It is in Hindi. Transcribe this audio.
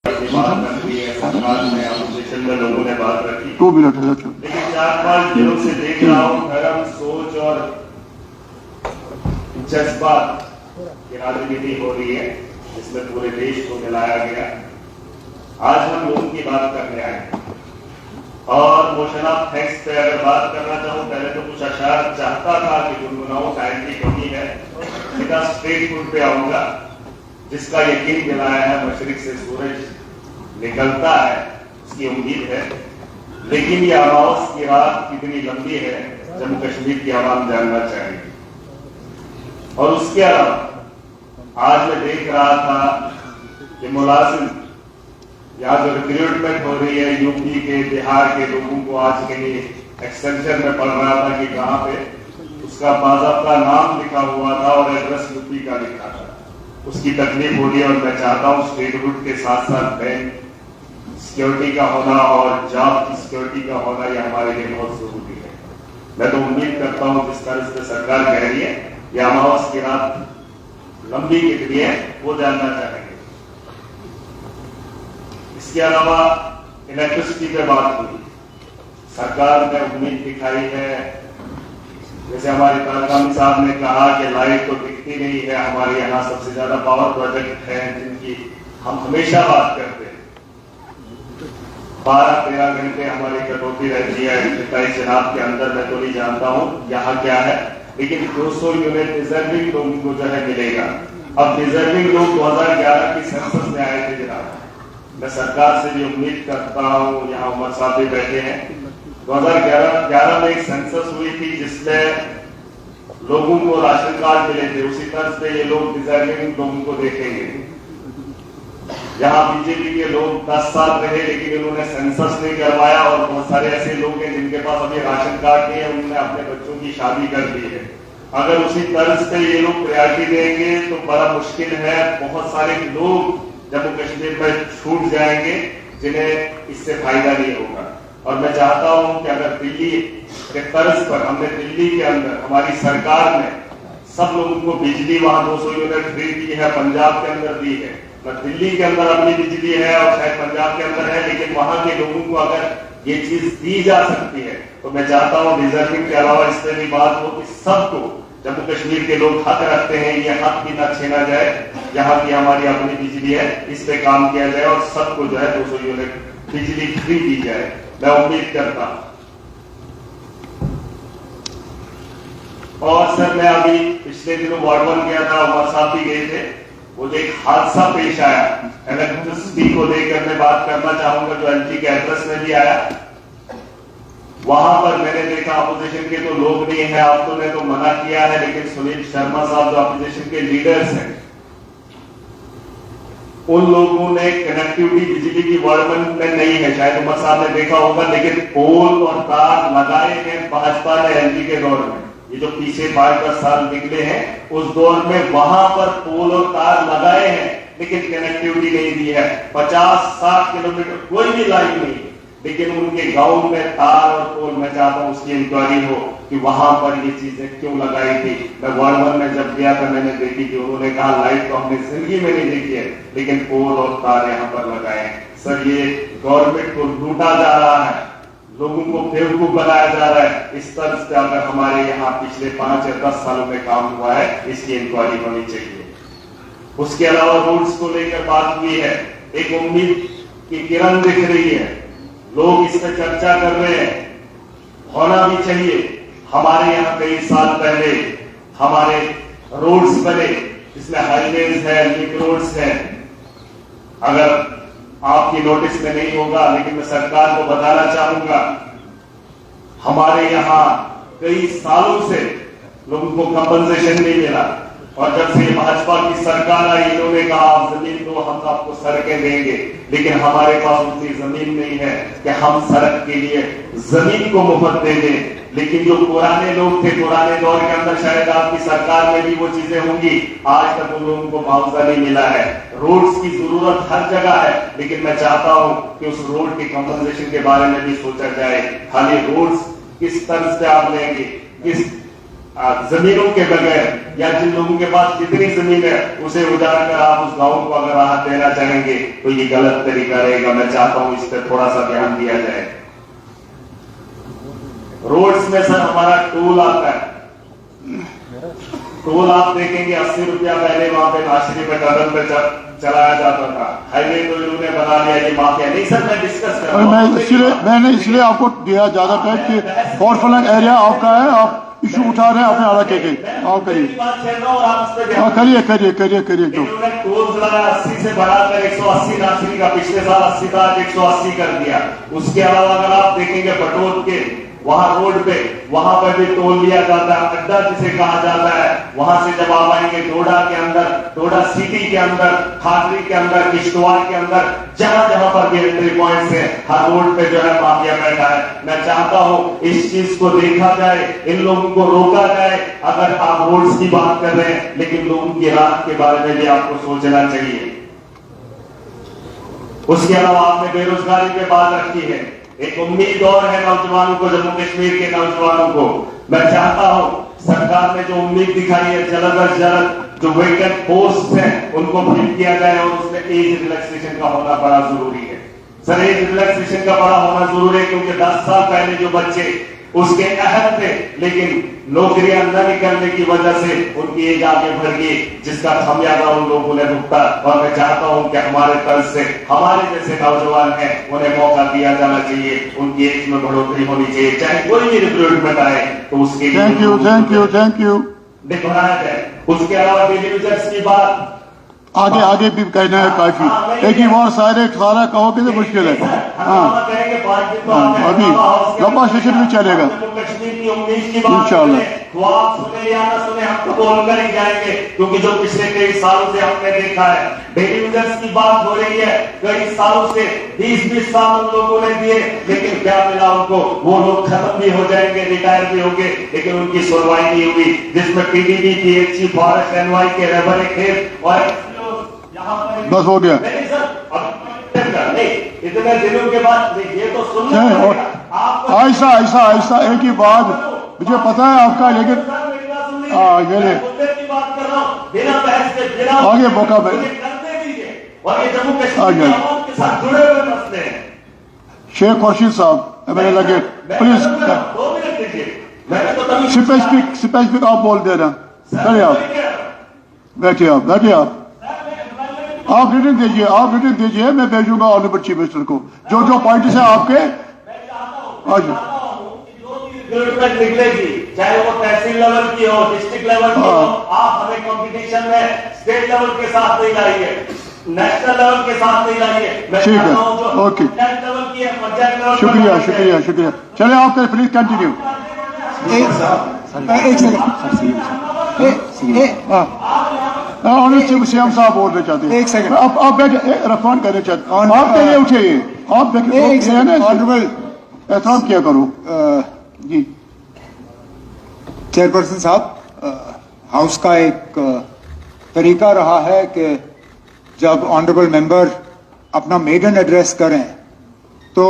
बात रखी है, सरकार में अपोजिशन में लोगों ने बात रखी, 2 मिनट है। लेकिन 4-5 दिनों से देख रहा हूँ धर्म, सोच और जज्बात की राजनीति हो रही है, जिसमें पूरे देश को मिलाया गया। आज हम लोगों की बात करने आए और मोशन ऑफ थैंक्स पे अगर बात करना चाहूँ, पहले तो कुछ अशार चाहता था कि गुनगुनाऊं, टाइम की कमी है, सीधा स्ट्रेट फुट पे आऊंगा। जिसका यकीन दिलाया है मशरिक से सूरज निकलता है, उसकी उम्मीद है, लेकिन ये अमावस की रात कितनी लंबी है जम्मू कश्मीर की आवाम जानना चाहेगी। और उसके अलावा आज मैं देख रहा था कि मुलाजिम यहाँ जो रिक्रूटमेंट हो रही है यूपी के, बिहार के लोगों को, आज के लिए एक्सटेंशन में पढ़ रहा था कि कहाँ पे उसका बाज़ाब्ता नाम लिखा हुआ था और एड्रेस यूपी का लिखा था, उसकी तकलीफ हो रही है। और मैं चाहता हूँ स्टेटहुड के साथ साथ बैंक सिक्योरिटी का होना और जॉब की सिक्योरिटी का होना, यह हमारे लिए बहुत जरूरी है। मैं तो उम्मीद करता हूँ जिस तरह से सरकार कह रही है यह अमावस की रात लंबी कितनी है वो जानना चाहेंगे। इसके अलावा इलेक्ट्रिसिटी पे बात हुई, सरकार ने उम्मीद दिखाई है, जैसे हमारे तारकामी साहब ने कहा कि लाइट तो दिखती नहीं है, हमारे यहाँ सबसे ज्यादा पावर प्रोजेक्ट है जिनकी हम हमेशा बात करते हैं। 12-13 घंटे हमारी कटौती रहती है 27 जनाब के अंदर, मैं तो नहीं जानता हूँ यहाँ क्या है, लेकिन 200 यूनिट डिजर्विंग लोगों को जो है मिलेगा। अब डिजर्विंग लोग 2011 की सेंसस में आए थे जनाब, मैं सरकार से भी उम्मीद करता हूँ, यहाँ उमर साहब भी बैठे हैं, 2011 में एक सेंसस हुई थी जिसमें लोगों को राशन कार्ड मिले थे, उसी तर्ज पे ये लोग डिजर्विंग लोगों को देखेंगे। यहाँ बीजेपी के लोग 10 साल रहे लेकिन इन्होंने सेंसस नहीं करवाया और बहुत सारे ऐसे लोग हैं जिनके पास अभी राशन कार्ड नहीं है, उन्होंने अपने बच्चों की शादी कर दी है। अगर उसी तर्ज पे ये लोग प्रायोरिटी देंगे तो बड़ा मुश्किल है, बहुत सारे लोग जम्मू कश्मीर में छूट जाएंगे जिन्हें इससे फायदा नहीं होगा। और मैं चाहता हूं कि अगर दिल्ली के तर्ज पर हमने दिल्ली के अंदर हमारी सरकार ने सब लोगों को बिजली वहां 200 यूनिट फ्री दी है, पंजाब के अंदर दी है, दिल्ली के अंदर अपनी बिजली है और शायद पंजाब के अंदर है, लेकिन वहां के लोगों को अगर ये चीज दी जा सकती है तो मैं चाहता हूं रिजर्विंग के अलावा इस पर भी बात हो कि सबको, जम्मू कश्मीर के लोग हक रखते हैं, ये हक भी न छीना जाए। यहाँ की हमारी अपनी बिजली है, इस पे काम किया जाए और सबको जो है 200 यूनिट बिजली फ्री दी जाए, मैं उम्मीद करता हूं। और सर मैं अभी पिछले दिनों वार्ड 1 गया था, उमर साहब भी गए थे, वो जो एक हादसा पेश आया इलेक्ट्रिसिटी को लेकर मैं बात करना चाहूंगा, जो एलजी के एड्रेस में भी आया, वहां पर मैंने देखा अपोजिशन के तो लोग नहीं है, अब तो ने तो मना किया है, लेकिन सुनील शर्मा साहब जो अपोजिशन के लीडर्स हैं, उन लोगों ने कनेक्टिविटी बिजली की वार्ड 1 में नहीं है, शायद उमर साहब ने देखा होगा, लेकिन पोल और तार लगाए हैं भाजपा ने एलजी के दौर में। ये जो पीछे 5-10 साल निकले हैं उस दौर में वहां पर पोल और तार लगाए हैं, लेकिन कनेक्टिविटी नहीं दी है। 50-60 किलोमीटर कोई भी लाइन नहीं, लेकिन उनके गांव में तार और पोल, मैं चाहता हूं उसकी इंक्वायरी हो कि वहां पर ये चीजें क्यों लगाई थी। मैं वार्ड 1 में जब गया था मैंने देखी कि उन्होंने कहा लाइट तो हमने जिंदगी में नहीं देखी है, लेकिन पोल और तार यहाँ पर लगाए। सर ये गवर्नमेंट को लूटा जा रहा है, लोगों को बेवकूफ बनाया जा रहा है। इस तर्ज पे अगर हमारे यहाँ पिछले 5 या 10 सालों में काम हुआ है, इसकी इंक्वायरी होनी चाहिए। उसके अलावा रोड्स को लेकर बात हुई है, एक उम्मीद की किरण दिख रही है, लोग इस पर चर्चा कर रहे हैं, होना भी चाहिए। हमारे यहाँ कई साल पहले हमारे रोड्स बने जिसमें हाईवेज है, लिंक रोड्स है, अगर आपकी नोटिस में नहीं होगा लेकिन मैं सरकार को बताना चाहूंगा, हमारे यहाँ कई सालों से लोगों को कंपनसेशन नहीं मिला, और जब से भाजपा की सरकार आई इन्होंने कहा आप जमीन दो हम आपको सड़कें देंगे, लेकिन हमारे पास उतनी जमीन नहीं है कि हम सड़क के लिए जमीन को मुफ्त दे दें। लेकिन जो पुराने लोग थे पुराने दौर के अंदर, शायद आपकी सरकार में भी वो चीजें होंगी, आज तक उन लोगों को मुआवजा नहीं मिला है। रोड्स की जरूरत हर जगह है, लेकिन मैं चाहता हूं कि उस रोड की कंपनसेशन के बारे में भी सोचा जाए। खाली रोड्स किस तर्ज पे आप लेंगे, किस जमीनों के बगैर या जिन लोगों के पास जितनी जमीन है उसे उजाड़ कर आप उस गांव को अगर राहत देना चाहेंगे तो ये गलत तरीका रहेगा। मैं चाहता हूं इस पर थोड़ा सा ध्यान दिया जाए। रोड्स में सर हमारा टोल आता है, टोल आप देखेंगे 80 रुपया पहले वहां पे नाशरी में टनल पे चलाया जाता था। हाईवे तो इन्होंने बना लिया, ये माफिया नहीं सर। मैं डिस्कस कर रहा हूं, मैंने इसलिए आपको दिया ज्यादा टाइम कि फॉरफ्लंग एरिया आपका है, आप इशू उठा रहे हैं अपने इलाके के। आप करिए करिए करिए तो टोल लगाया 80 से बढ़ाकर 180 नाशरी का, पिछले साल 80 था 180 कर दिया। उसके अलावा अगर आप देखेंगे बटोर के वहां रोड पे वहां पर भी टोल लिया जाता है, अड्डा जिसे कहा जाता है। वहां से जब आप आएंगे डोडा के अंदर, डोडा सिटी के अंदर, खाटरी के अंदर, किश्तवाड़ के अंदर, जहां जहां पर भी एंट्री पॉइंट है हर रोड पे जो है माफिया बैठा है। मैं चाहता हूं इस चीज को देखा जाए, इन लोगों को रोका जाए। अगर आप रोड्स की बात कर रहे हैं, लेकिन लोगों की राहत के बारे में भी आपको सोचना चाहिए। उसके अलावा आपने बेरोजगारी पे बात रखी है। एक उम्मीद और है नौजवानों को, जम्मू कश्मीर के नौजवानों को। मैं चाहता हूं सरकार ने जो उम्मीद दिखाई है, जल्द अज जल्द जो वेकेंट पोस्ट है उनको फिल किया जाए और उसमें एज रिलैक्सेशन का होना बड़ा जरूरी है। सर एज रिलैक्सेशन का बड़ा होना जरूरी है, क्योंकि 10 साल पहले जो बच्चे उसके अहल थे, लेकिन नौकरियां न निकलने की वजह से उनकी एज आगे बढ़ गई, जिसका खमियाजा उन लोगों ने भुगता। और मैं चाहता हूं कि हमारे तर्ज से हमारे जैसे नौजवान हैं उन्हें मौका दिया जाना चाहिए, उनकी एज में बढ़ोतरी होनी चाहिए, चाहे कोई भी रिक्रूटमेंट आए तो उसके लिए थैंक यू दिखाया जाए। उसके अलावा डिलीवरीज की बात आगे भी कहना है काफी, एक ही बार सारा कहोगे तो मुश्किल है। हाँ अभी लंबा सेशन भी चलेगा इंशाल्लाह। तो आप सुने या ना सुने, हम तो बोल कर ही जाएंगे, क्योंकि जो पिछले कई सालों से हमने देखा है डेली यूजर्स की बात हो रही है। कई सालों से 20-20 साल उन लोगों ने दिए, लेकिन क्या मिला उनको? वो लोग खत्म भी हो जाएंगे, रिटायर भी होंगे, लेकिन उनकी सुनवाई नहीं हुई। जिसमें पीडीडी, पीएचई, फॉरेस्ट, एनवाई के रबर खेत और बस हो गया। नहीं सर, नहीं इतने दिनों के बाद ये तो सुनना पड़ेगा। ऐसा एक ही बात मुझे पता है आपका, लेकिन आगे मौका में शेख खुर्शीद साहब मैंने लगे प्लीज स्पेसिफिक आप बोल दे रहे। चलिए आप बैठिए आप रिटर्न दीजिए, मैं भेजूंगा ऑनरेबल चीफ मिनिस्टर को जो पॉइंट है आपके। आज निकलेगी, चाहे वो तहसील लेवल की हो, डिस्ट्रिक्ट लेवल की हो, आप हमें कंपटीशन में स्टेट लेवल के साथ नहीं लाइए, नेशनल लेवल के साथ नहीं लाइए। ठीक है, ओके, लेवल की है, पंचायत लेवल। शुक्रिया। चलिए आप प्लीज कंटिन्यू। एक सेकंड सीएम साहब बोल रहे चाहते हैं। एक सेकंड आप रेस्पॉन्ड करने चाहते हैं। आप पहले उठिए, आप ऑनरेबल एहतराम किया करो। जी चेयरपर्सन साहब, हाउस का एक तरीका रहा है कि जब ऑनरेबल मेंबर अपना मेडन एड्रेस करें तो